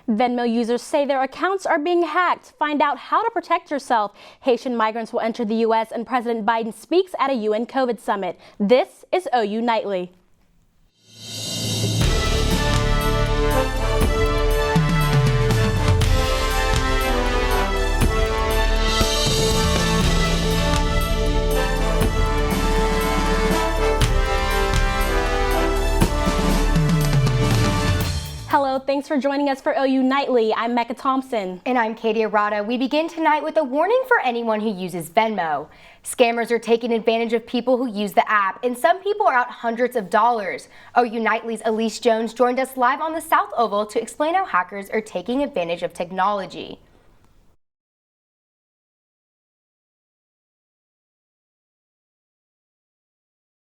Venmo users say their accounts are being hacked. Find out how to protect yourself. Haitian migrants will enter the U.S. and President Biden speaks at a UN COVID summit. This is OU Nightly. Hello, thanks for joining us for OU Nightly. I'm Mecca Thompson. And I'm Arata. We begin tonight with a warning for anyone who uses Venmo. Scammers are taking advantage of people who use the app, and some people are out hundreds of dollars. OU Nightly's Alyse Jones joined us live on the South Oval to explain how hackers are taking advantage of technology.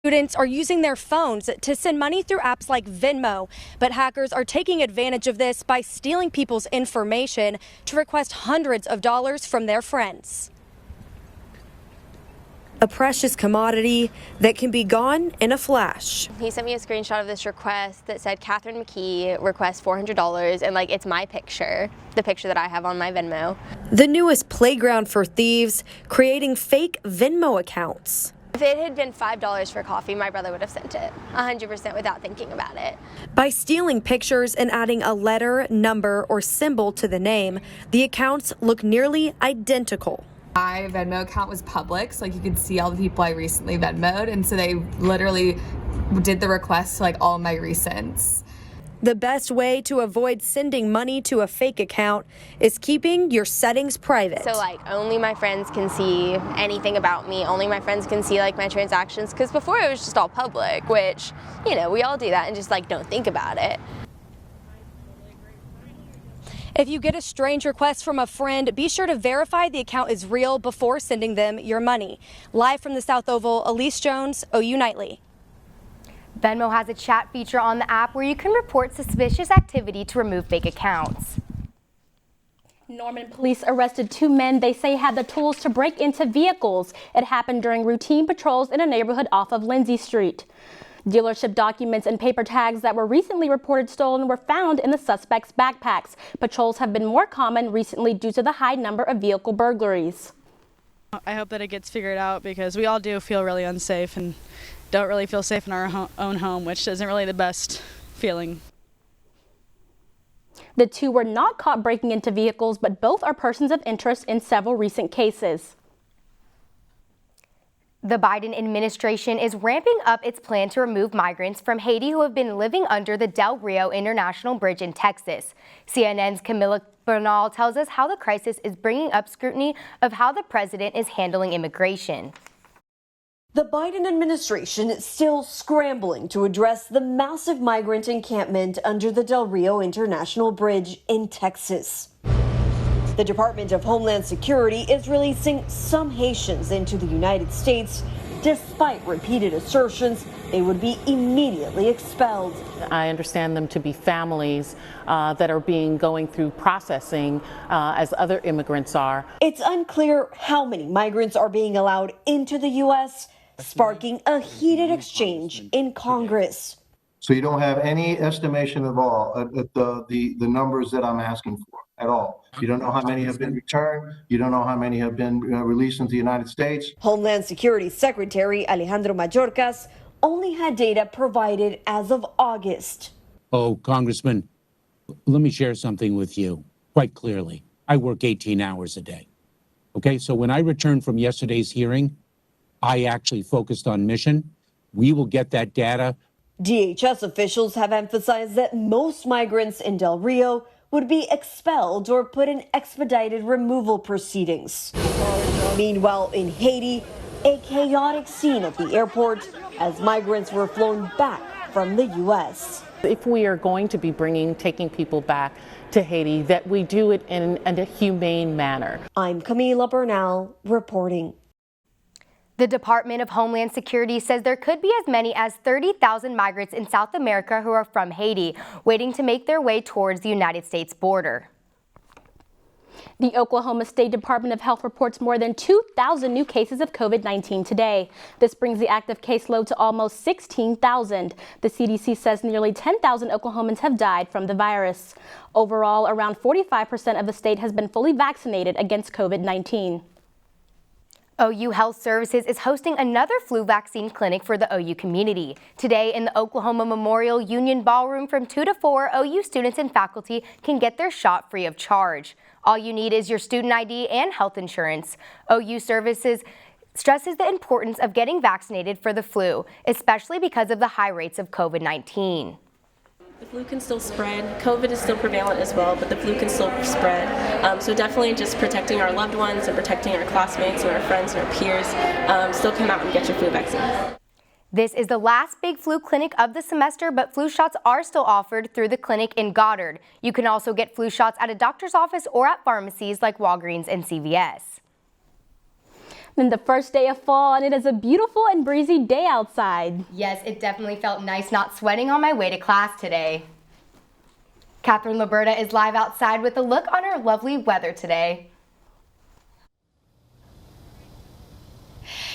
Students are using their phones to send money through apps like Venmo, but hackers are taking advantage of this by stealing people's information to request hundreds of dollars from their friends. A precious commodity that can be gone in a flash. He sent me a screenshot of this request that said Catherine McKee requests $400, and it's my picture, the picture that I have on my Venmo. The newest playground for thieves, creating fake Venmo accounts. If it had been $5 for coffee, my brother would have sent it 100% without thinking about it. By stealing pictures and adding a letter, number, or symbol to the name, the accounts look nearly identical. My Venmo account was public, so you could see all the people I recently Venmo'd, and so they literally did the request to all of my recents. The best way to avoid sending money to a fake account is keeping your settings private. So only my friends can see anything about me. Only my friends can see my transactions, because before it was just all public, which, we all do that and just don't think about it. If you get a strange request from a friend, be sure to verify the account is real before sending them your money. Live from the South Oval, Alyse Jones, OU Nightly. Venmo has a chat feature on the app where you can report suspicious activity to remove fake accounts. Norman police arrested two men they say had the tools to break into vehicles. It happened during routine patrols in a neighborhood off of Lindsay Street. Dealership documents and paper tags that were recently reported stolen were found in the suspects' backpacks. Patrols have been more common recently due to the high number of vehicle burglaries. I hope that it gets figured out, because we all do feel really unsafe and don't really feel safe in our own home, which isn't really the best feeling. The two were not caught breaking into vehicles, but both are persons of interest in several recent cases. The Biden administration is ramping up its plan to remove migrants from Haiti who have been living under the Del Rio International Bridge in Texas. CNN's Camila Bernal tells us how the crisis is bringing up scrutiny of how the president is handling immigration. The Biden administration is still scrambling to address the massive migrant encampment under the Del Rio International Bridge in Texas. The Department of Homeland Security is releasing some Haitians into the United States, despite repeated assertions they would be immediately expelled. I understand them to be families that are going through processing as other immigrants are. It's unclear how many migrants are being allowed into the U.S., sparking a heated exchange in Congress. So you don't have any estimation at all at the numbers that I'm asking for at all. You don't know how many have been returned. You don't know how many have been released into the United States. Homeland Security Secretary Alejandro Mayorkas only had data provided as of August. Oh, Congressman, let me share something with you quite clearly. I work 18 hours a day. Okay, so when I returned from yesterday's hearing, I actually focused on mission. We will get that data. DHS officials have emphasized that most migrants in Del Rio would be expelled or put in expedited removal proceedings. Meanwhile, in Haiti, a chaotic scene at the airport as migrants were flown back from the U.S. If we are going to be taking people back to Haiti, that we do it in a humane manner. I'm Camila Bernal reporting. The Department of Homeland Security says there could be as many as 30,000 migrants in South America who are from Haiti, waiting to make their way towards the United States border. The Oklahoma State Department of Health reports more than 2,000 new cases of COVID-19 today. This brings the active caseload to almost 16,000. The CDC says nearly 10,000 Oklahomans have died from the virus. Overall, around 45% of the state has been fully vaccinated against COVID-19. OU Health Services is hosting another flu vaccine clinic for the OU community. Today in the Oklahoma Memorial Union Ballroom from 2 to 4, OU students and faculty can get their shot free of charge. All you need is your student ID and health insurance. OU Services stresses the importance of getting vaccinated for the flu, especially because of the high rates of COVID-19. The flu can still spread. COVID is still prevalent as well, but the flu can still spread. So definitely just protecting our loved ones and protecting our classmates and our friends and our peers. Still come out and get your flu vaccine. This is the last big flu clinic of the semester, but flu shots are still offered through the clinic in Goddard. You can also get flu shots at a doctor's office or at pharmacies like Walgreens and CVS. Then the first day of fall, and it is a beautiful and breezy day outside. Yes, it definitely felt nice not sweating on my way to class today. Catherine Liberta is live outside with a look on our lovely weather today.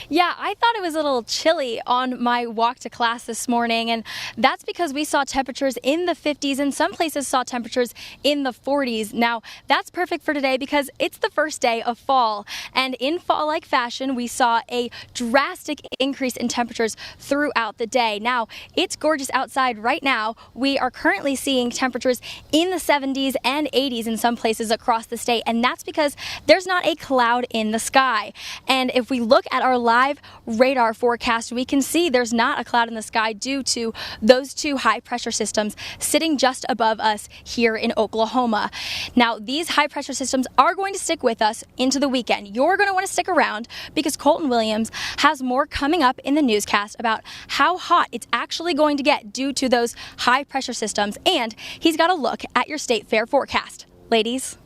Yeah, I thought it was a little chilly on my walk to class this morning, and that's because we saw temperatures in the 50s and some places saw temperatures in the 40s. Now, that's perfect for today because it's the first day of fall, and in fall-like fashion, we saw a drastic increase in temperatures throughout the day. Now, it's gorgeous outside right now. We are currently seeing temperatures in the 70s and 80s in some places across the state, and that's because there's not a cloud in the sky. And if we look at our live radar forecast, we can see there's not a cloud in the sky due to those two high pressure systems sitting just above us here in Oklahoma. Now, these high pressure systems are going to stick with us into the weekend. You're going to want to stick around because Colton Williams has more coming up in the newscast about how hot it's actually going to get due to those high pressure systems, and he's got a look at your state fair forecast. Ladies.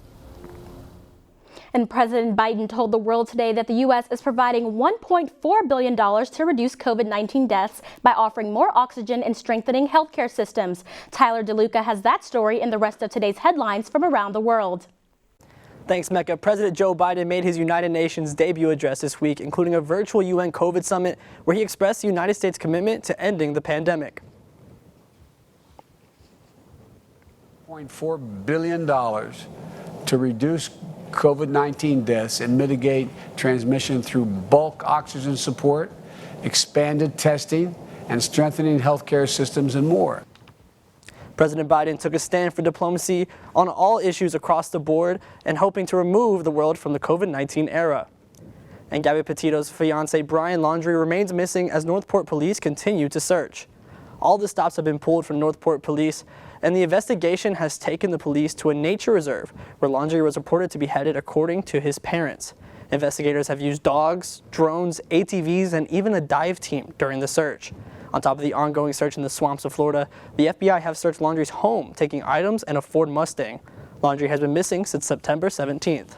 And President Biden told the world today that the U.S. is providing $1.4 billion to reduce COVID-19 deaths by offering more oxygen and strengthening healthcare systems. Tyler DeLuca has that story and the rest of today's headlines from around the world. Thanks, Mecca. President Joe Biden made his United Nations debut address this week, including a virtual UN COVID summit where he expressed the United States' commitment to ending the pandemic. $1.4 billion to reduce COVID-19 deaths and mitigate transmission through bulk oxygen support, expanded testing, and strengthening healthcare systems and more. President Biden took a stand for diplomacy on all issues across the board and hoping to remove the world from the COVID-19 era. And Gabby Petito's fiancé Brian Laundrie remains missing as Northport police continue to search. All the stops have been pulled from Northport police, and the investigation has taken the police to a nature reserve where Laundrie was reported to be headed according to his parents. Investigators have used dogs, drones, ATVs, and even a dive team during the search. On top of the ongoing search in the swamps of Florida, the FBI have searched Laundrie's home, taking items and a Ford Mustang. Laundrie has been missing since September 17th.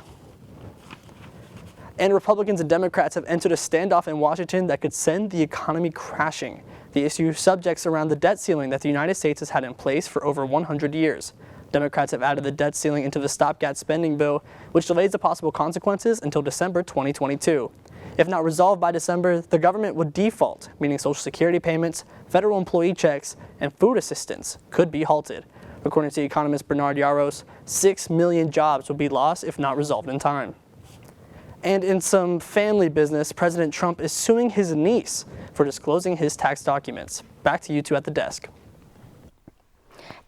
And Republicans and Democrats have entered a standoff in Washington that could send the economy crashing. The issue subjects around the debt ceiling that the United States has had in place for over 100 years. Democrats have added the debt ceiling into the stopgap spending bill, which delays the possible consequences until December 2022. If not resolved by December, the government would default, meaning Social Security payments, federal employee checks, and food assistance could be halted. According to economist Bernard Yaros, 6 million jobs would be lost if not resolved in time. And in some family business, President Trump is suing his niece for disclosing his tax documents. Back to you two at the desk.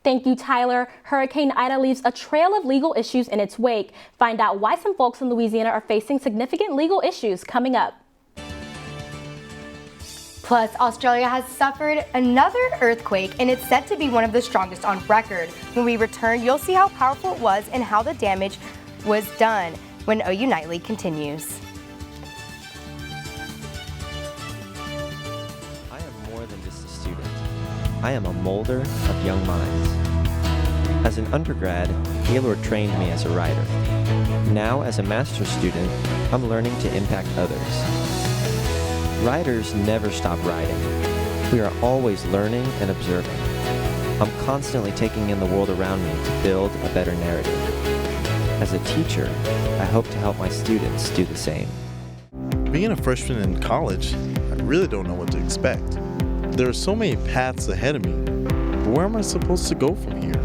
Thank you, Tyler. Hurricane Ida leaves a trail of legal issues in its wake. Find out why some folks in Louisiana are facing significant legal issues coming up. Plus, Australia has suffered another earthquake, and it's set to be one of the strongest on record. When we return, you'll see how powerful it was and how the damage was done when OU Nightly continues. I am more than just a student. I am a molder of young minds. As an undergrad, Gaylord trained me as a writer. Now, as a master's student, I'm learning to impact others. Writers never stop writing. We are always learning and observing. I'm constantly taking in the world around me to build a better narrative. As a teacher, I hope to help my students do the same. Being a freshman in college, I really don't know what to expect. There are so many paths ahead of me, but where am I supposed to go from here?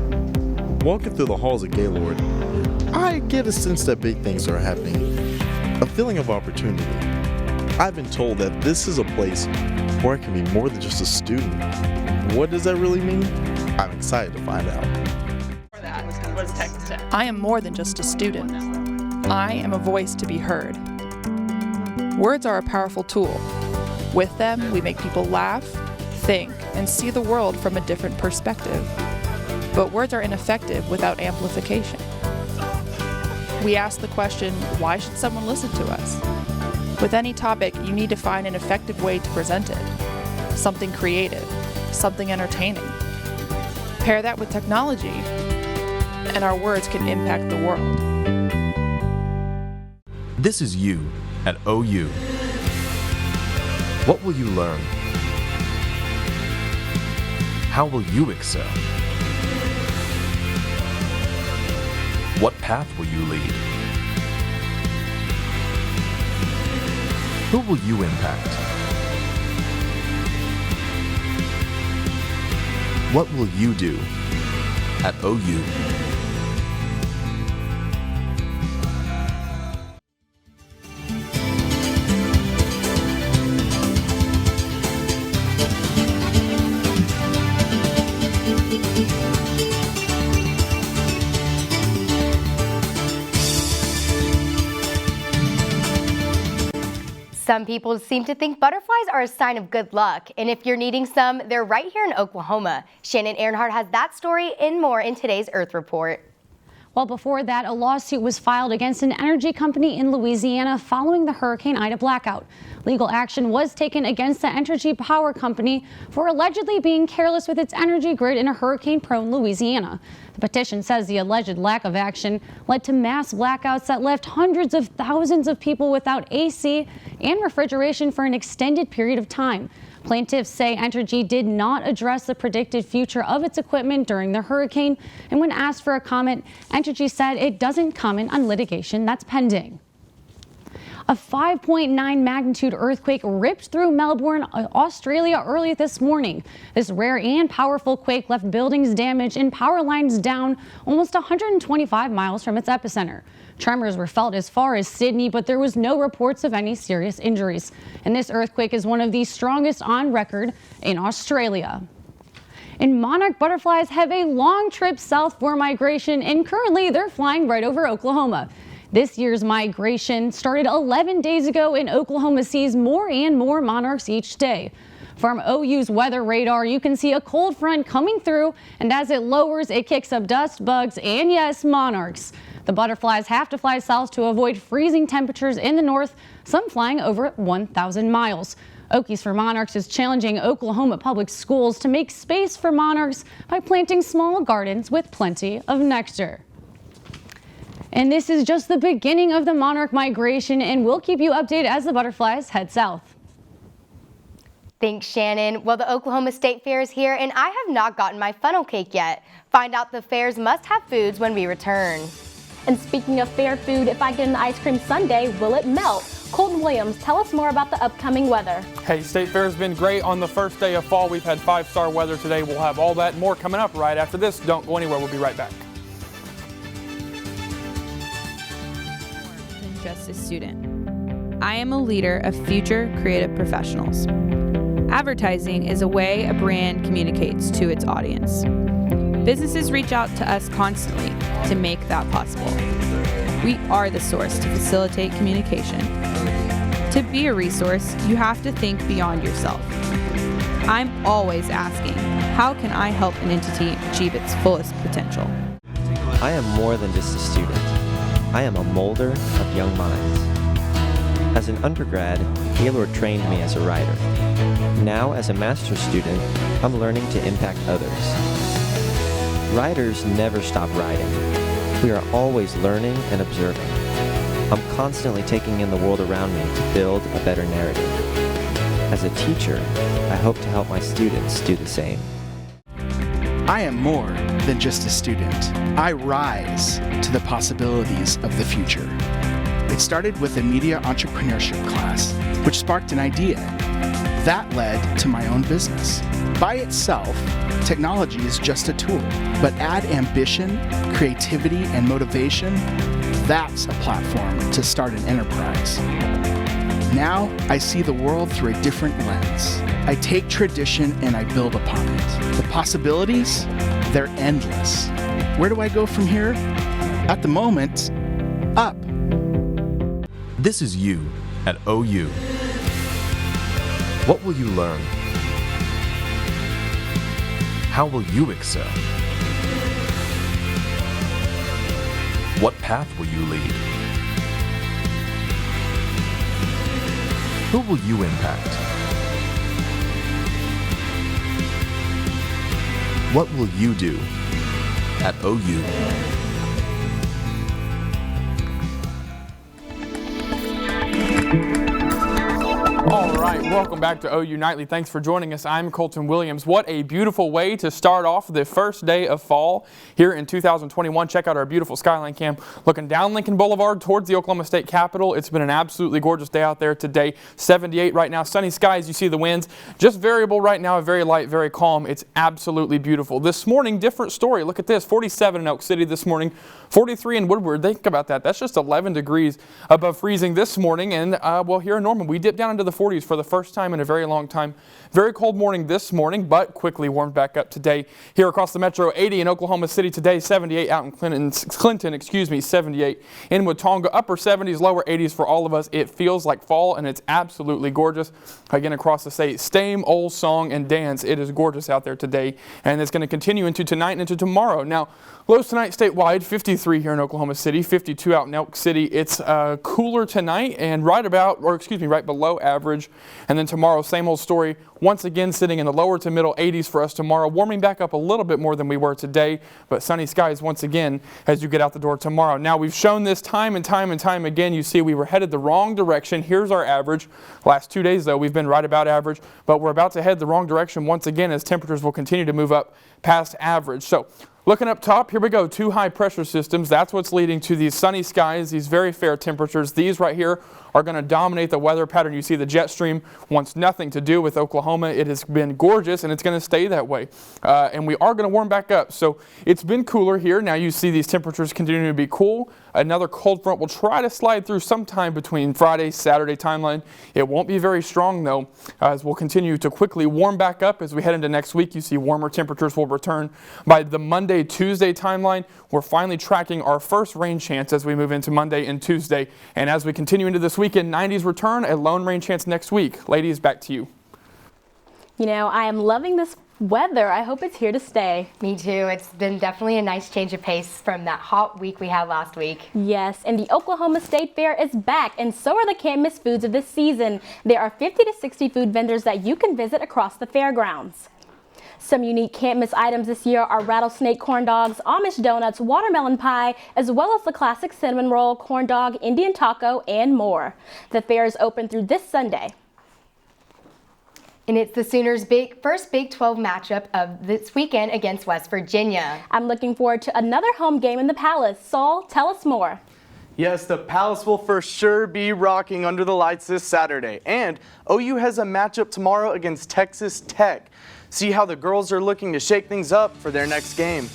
Walking through the halls of Gaylord, I get a sense that big things are happening, a feeling of opportunity. I've been told that this is a place where I can be more than just a student. What does that really mean? I'm excited to find out. I am more than just a student. I am a voice to be heard. Words are a powerful tool. With them, we make people laugh, think, and see the world from a different perspective. But words are ineffective without amplification. We ask the question, why should someone listen to us? With any topic, you need to find an effective way to present it. Something creative, something entertaining. Pair that with technology, and our words can impact the world. This is you at OU. What will you learn? How will you excel? What path will you lead? Who will you impact? What will you do at OU? Some people seem to think butterflies are a sign of good luck, and if you're needing some, they're right here in Oklahoma. Shannon Ehrhardt has that story and more in today's Earth Report. Well, before that, a lawsuit was filed against an energy company in Louisiana following the Hurricane Ida blackout. Legal action was taken against the energy power company for allegedly being careless with its energy grid in a hurricane-prone Louisiana. The petition says the alleged lack of action led to mass blackouts that left hundreds of thousands of people without AC and refrigeration for an extended period of time. Plaintiffs say Entergy did not address the predicted future of its equipment during the hurricane, and when asked for a comment, Entergy said it doesn't comment on litigation that's pending. A 5.9 magnitude earthquake ripped through Melbourne, Australia early this morning. This rare and powerful quake left buildings damaged and power lines down almost 125 miles from its epicenter. Tremors were felt as far as Sydney, but there was no reports of any serious injuries. And this earthquake is one of the strongest on record in Australia. And monarch butterflies have a long trip south for migration, and currently they're flying right over Oklahoma. This year's migration started 11 days ago, and Oklahoma sees more and more monarchs each day. From OU's weather radar, you can see a cold front coming through, and as it lowers, it kicks up dust, bugs, and yes, monarchs. The butterflies have to fly south to avoid freezing temperatures in the north, some flying over 1,000 miles. Okies for Monarchs is challenging Oklahoma public schools to make space for monarchs by planting small gardens with plenty of nectar. And this is just the beginning of the monarch migration, and we'll keep you updated as the butterflies head south. Thanks, Shannon. Well, the Oklahoma State Fair is here, and I have not gotten my funnel cake yet. Find out the fair's must-have foods when we return. And speaking of fair food, if I get an ice cream sundae, will it melt? Colton Williams, tell us more about the upcoming weather. Hey, State Fair's been great on the first day of fall. We've had 5-star weather today. We'll have all that and more coming up right after this. Don't go anywhere. We'll be right back. Just a student. I am a leader of future creative professionals. Advertising is a way a brand communicates to its audience. Businesses reach out to us constantly to make that possible. We are the source to facilitate communication. To be a resource, you have to think beyond yourself. I'm always asking, how can I help an entity achieve its fullest potential? I am more than just a student. I am a molder of young minds. As an undergrad, Ehrhardt trained me as a writer. Now, as a master's student, I'm learning to impact others. Writers never stop writing. We are always learning and observing. I'm constantly taking in the world around me to build a better narrative. As a teacher, I hope to help my students do the same. I am more than just a student. I rise to the possibilities of the future. It started with a media entrepreneurship class, which sparked an idea. That led to my own business. By itself, technology is just a tool, but add ambition, creativity, and motivation, that's a platform to start an enterprise. Now, I see the world through a different lens. I take tradition and I build upon it. The possibilities, they're endless. Where do I go from here? At the moment, up. This is you at OU. What will you learn? How will you excel? What path will you lead? Who will you impact? What will you do at OU? All right, welcome back to OU Nightly. Thanks for joining us. I'm Colton Williams. What a beautiful way to start off the first day of fall here in 2021. Check out our beautiful skyline cam looking down Lincoln Boulevard towards the Oklahoma State Capitol. It's been an absolutely gorgeous day out there today. 78 right now, sunny skies. You see the winds just variable right now, very light, very calm. It's absolutely beautiful. This morning, different story. Look at this, 47 in Elk City this morning, 43 in Woodward. Think about that. That's just 11 degrees above freezing this morning. And well, here in Norman, we dipped down into the 40s for the first time in a very long time. Very cold morning this morning, but quickly warmed back up today. Here across the metro, 80 in Oklahoma City today, 78 out in Clinton, 78 in Watonga, upper 70s, lower 80s for all of us. It feels like fall and it's absolutely gorgeous. Again, across the state, same old song and dance. It is gorgeous out there today, and it's going to continue into tonight and into tomorrow. Now, lows tonight statewide, 53 here in Oklahoma City, 52 out in Elk City. It's cooler tonight and right below average. And then tomorrow, same old story. Once again, sitting in the lower to middle 80s for us tomorrow, warming back up a little bit more than we were today, but sunny skies once again as you get out the door tomorrow. Now, we've shown this time and time again. You see we were headed the wrong direction. Here's our average. Last 2 days, though, we've been right about average, but we're about to head the wrong direction once again as temperatures will continue to move up past average. So, looking up top, here we go, 2 high pressure systems. That's what's leading to these sunny skies, these very fair temperatures. These right here are going to dominate the weather pattern. You see the jet stream wants nothing to do with Oklahoma. It has been gorgeous and it's going to stay that way. And we are going to warm back up. So it's been cooler here. Now you see these temperatures continuing to be cool. Another cold front will try to slide through sometime between Friday, Saturday timeline. It won't be very strong though, as we'll continue to quickly warm back up as we head into next week. You see warmer temperatures will return by the Monday, Tuesday timeline. We're finally tracking our first rain chance as we move into Monday and Tuesday. And as we continue into this weekend, 90s return, a lone rain chance next week. Ladies, back to you. You know, I am loving this weather. I hope it's here to stay. Me too. It's been definitely a nice change of pace from that hot week we had last week. Yes, and the Oklahoma State Fair is back, and so are the can't miss foods of this season. There are 50 to 60 food vendors that you can visit across the fairgrounds. Some unique can't miss items this year are rattlesnake corn dogs, Amish donuts, watermelon pie, as well as the classic cinnamon roll, corn dog, Indian taco, and more. The fair is open through this Sunday. And it's the Sooners' first Big 12 matchup of this weekend against West Virginia. I'm looking forward to another home game in the Palace. Saul, tell us more. Yes, the Palace will for sure be rocking under the lights this Saturday. And OU has a matchup tomorrow against Texas Tech. See how the girls are looking to shake things up for their next game.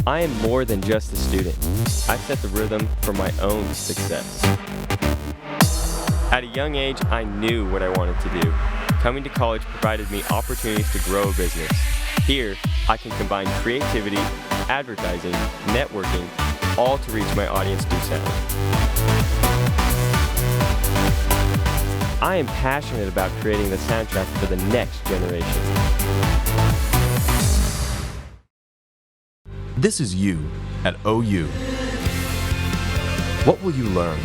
I am more than just a student. I set the rhythm for my own success. At a young age, I knew what I wanted to do. Coming to college provided me opportunities to grow a business. Here, I can combine creativity, advertising, networking, all to reach my audience through sound. I am passionate about creating the soundtrack for the next generation. This is you at OU. What will you learn?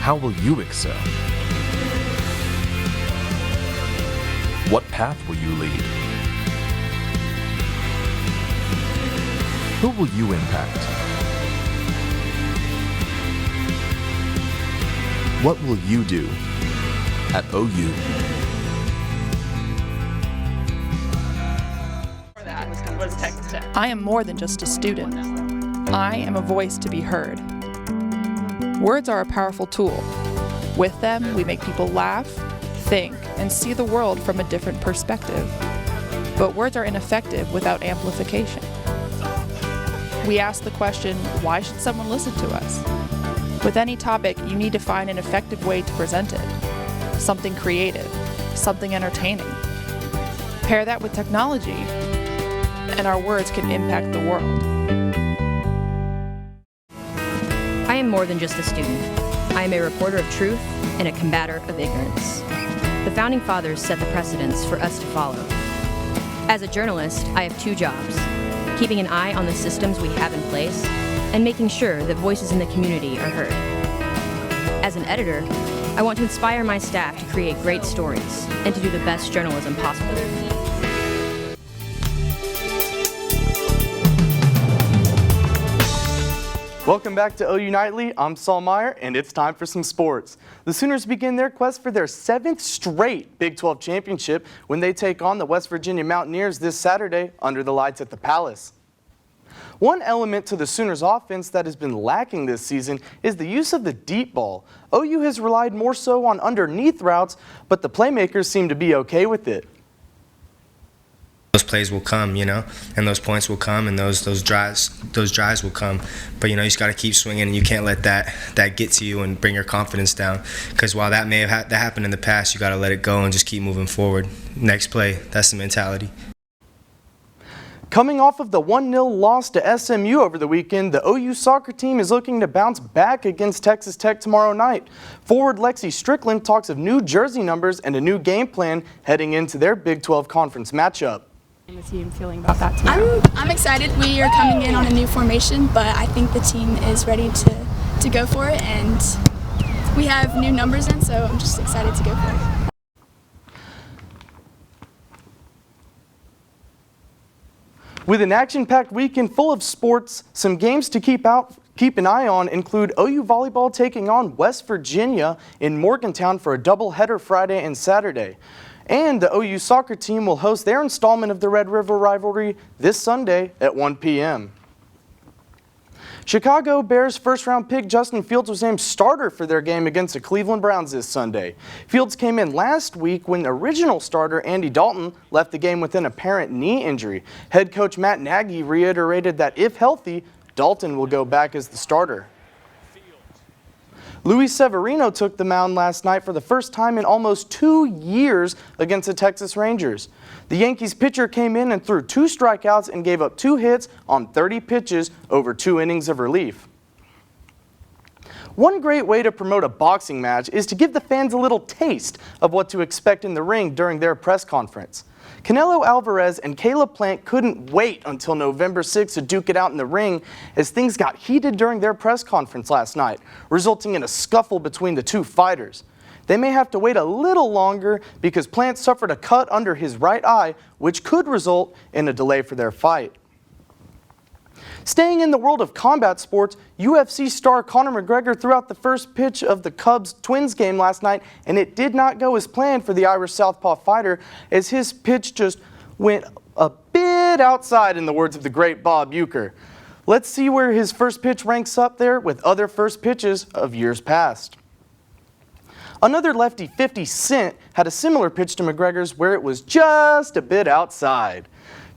How will you excel? What path will you lead? Who will you impact? What will you do at OU? I am more than just a student. I am a voice to be heard. Words are a powerful tool. With them, we make people laugh, think, and see the world from a different perspective. But words are ineffective without amplification. We ask the question, why should someone listen to us? With any topic, you need to find an effective way to present it. Something creative, something entertaining. Pair that with technology, and our words can impact the world. I am more than just a student. I am a reporter of truth and a combatter of ignorance. The Founding Fathers set the precedents for us to follow. As a journalist, I have two jobs: keeping an eye on the systems we have in place and making sure that voices in the community are heard. As an editor, I want to inspire my staff to create great stories and to do the best journalism possible. Welcome back to OU Nightly. I'm Saul Meyer, and it's time for some sports. The Sooners begin their quest for their 7th straight Big 12 championship when they take on the West Virginia Mountaineers this Saturday under the lights at the Palace. One element to the Sooners' offense that has been lacking this season is the use of the deep ball. OU has relied more so on underneath routes, but the playmakers seem to be okay with it. Those plays will come, and those points will come, and those drives will come. But you just got to keep swinging, and you can't let that get to you and bring your confidence down. Because while that may have that happened in the past, you got to let it go and just keep moving forward. Next play, that's the mentality. Coming off of the 1-0 loss to SMU over the weekend, the OU soccer team is looking to bounce back against Texas Tech tomorrow night. Forward Lexi Strickland talks of new jersey numbers and a new game plan heading into their Big 12 conference matchup. The team feeling about that tomorrow? I'm excited. We are coming in on a new formation, but I think the team is ready to go for it, and we have new numbers in, so I'm just excited to go for it. With an action-packed weekend full of sports, some games to keep an eye on include OU volleyball taking on West Virginia in Morgantown for a doubleheader Friday and Saturday. And the OU soccer team will host their installment of the Red River rivalry this Sunday at 1 p.m. Chicago Bears first-round pick Justin Fields was named starter for their game against the Cleveland Browns this Sunday. Fields came in last week when original starter Andy Dalton left the game with an apparent knee injury. Head coach Matt Nagy reiterated that if healthy, Dalton will go back as the starter. Luis Severino took the mound last night for the first time in almost 2 years against the Texas Rangers. The Yankees pitcher came in and threw 2 strikeouts and gave up 2 hits on 30 pitches over 2 innings of relief. One great way to promote a boxing match is to give the fans a little taste of what to expect in the ring during their press conference. Canelo Alvarez and Caleb Plant couldn't wait until November 6th to duke it out in the ring as things got heated during their press conference last night, resulting in a scuffle between the two fighters. They may have to wait a little longer because Plant suffered a cut under his right eye, which could result in a delay for their fight. Staying in the world of combat sports, UFC star Conor McGregor threw out the first pitch of the Cubs-Twins game last night, and it did not go as planned for the Irish southpaw fighter as his pitch just went a bit outside, in the words of the great Bob Uecker. Let's see where his first pitch ranks up there with other first pitches of years past. Another lefty, 50 Cent, had a similar pitch to McGregor's where it was just a bit outside.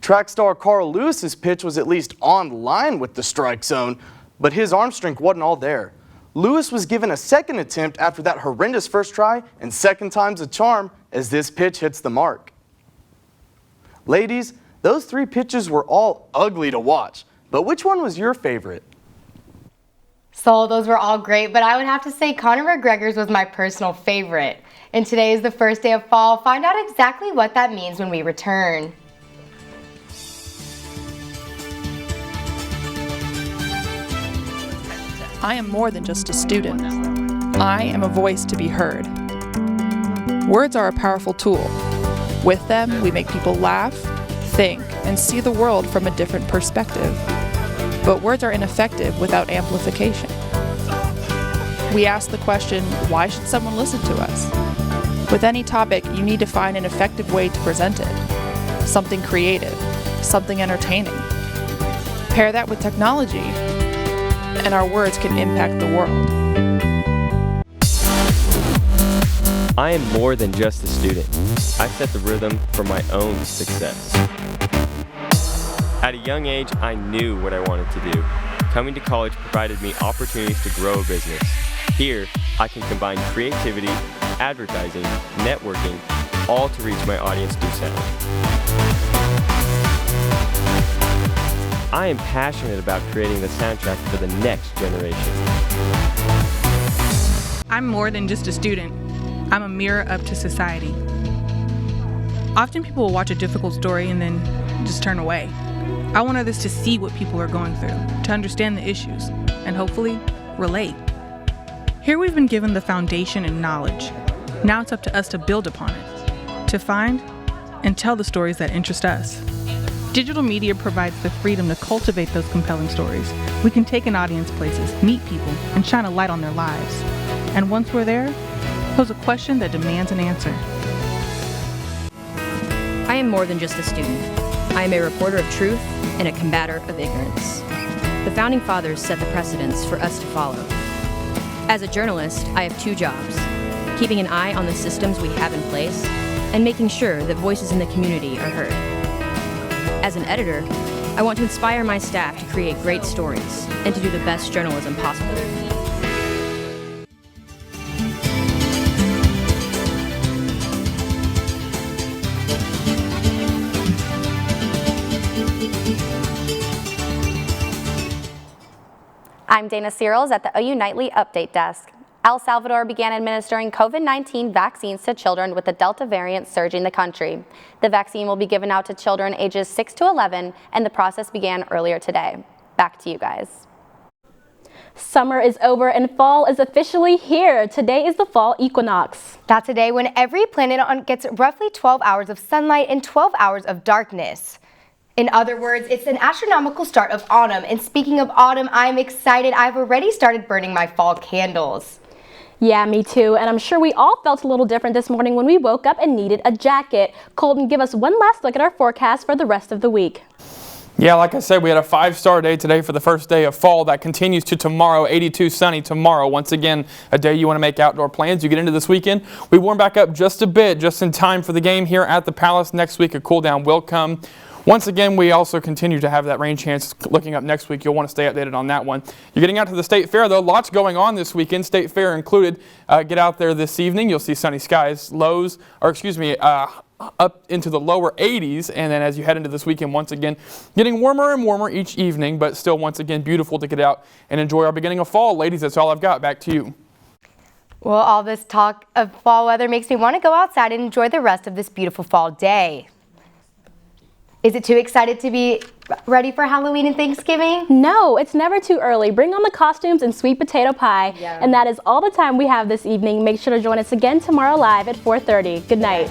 Track star Carl Lewis's pitch was at least on line with the strike zone, but his arm strength wasn't all there. Lewis was given a second attempt after that horrendous first try, and second time's a charm as this pitch hits the mark. Ladies, those 3 pitches were all ugly to watch, but which one was your favorite? So those were all great, but I would have to say Conor McGregor's was my personal favorite. And today is the first day of fall. Find out exactly what that means when we return. I am more than just a student. I am a voice to be heard. Words are a powerful tool. With them, we make people laugh, think, and see the world from a different perspective. But words are ineffective without amplification. We ask the question, why should someone listen to us? With any topic, you need to find an effective way to present it. Something creative, something entertaining. Pair that with technology, and our words can impact the world. I am more than just a student. I set the rhythm for my own success. At a young age, I knew what I wanted to do. Coming to college provided me opportunities to grow a business. Here, I can combine creativity, advertising, networking, all to reach my audience through sound. I am passionate about creating the soundtrack for the next generation. I'm more than just a student. I'm a mirror up to society. Often people will watch a difficult story and then just turn away. I want others to see what people are going through, to understand the issues, and hopefully relate. Here we've been given the foundation and knowledge. Now it's up to us to build upon it, to find and tell the stories that interest us. Digital media provides the freedom to cultivate those compelling stories. We can take an audience places, meet people, and shine a light on their lives. And once we're there, pose a question that demands an answer. I am more than just a student. I am a reporter of truth and a combatter of ignorance. The Founding Fathers set the precedents for us to follow. As a journalist, I have two jobs: keeping an eye on the systems we have in place and making sure that voices in the community are heard. As an editor, I want to inspire my staff to create great stories and to do the best journalism possible. I'm Dana Searles at the OU Nightly Update Desk. El Salvador began administering COVID-19 vaccines to children with the Delta variant surging the country. The vaccine will be given out to children ages 6 to 11, and the process began earlier today. Back to you guys. Summer is over and fall is officially here. Today is the fall equinox. That's a day when every planet gets roughly 12 hours of sunlight and 12 hours of darkness. In other words, it's an astronomical start of autumn. And speaking of autumn, I'm excited. I've already started burning my fall candles. Yeah, me too. And I'm sure we all felt a little different this morning when we woke up and needed a jacket. Colton, give us one last look at our forecast for the rest of the week. Yeah, like I said, we had a 5-star day today for the first day of fall. That continues to tomorrow, 82 sunny tomorrow. Once again, a day you want to make outdoor plans. You get into this weekend, we warm back up just a bit, just in time for the game here at the Palace. Next week, a cool down will come. Once again, we also continue to have that rain chance looking up next week. You'll want to stay updated on that one. You're getting out to the State Fair, though. Lots going on this weekend, State Fair included. Get out there this evening. You'll see sunny skies, up into the lower 80s. And then as you head into this weekend, once again, getting warmer and warmer each evening, but still, once again, beautiful to get out and enjoy our beginning of fall. Ladies, that's all I've got. Back to you. Well, all this talk of fall weather makes me want to go outside and enjoy the rest of this beautiful fall day. Is it too excited to be ready for Halloween and Thanksgiving? No, it's never too early. Bring on the costumes and sweet potato pie. Yeah. And that is all the time we have this evening. Make sure to join us again tomorrow live at 4:30. Good night.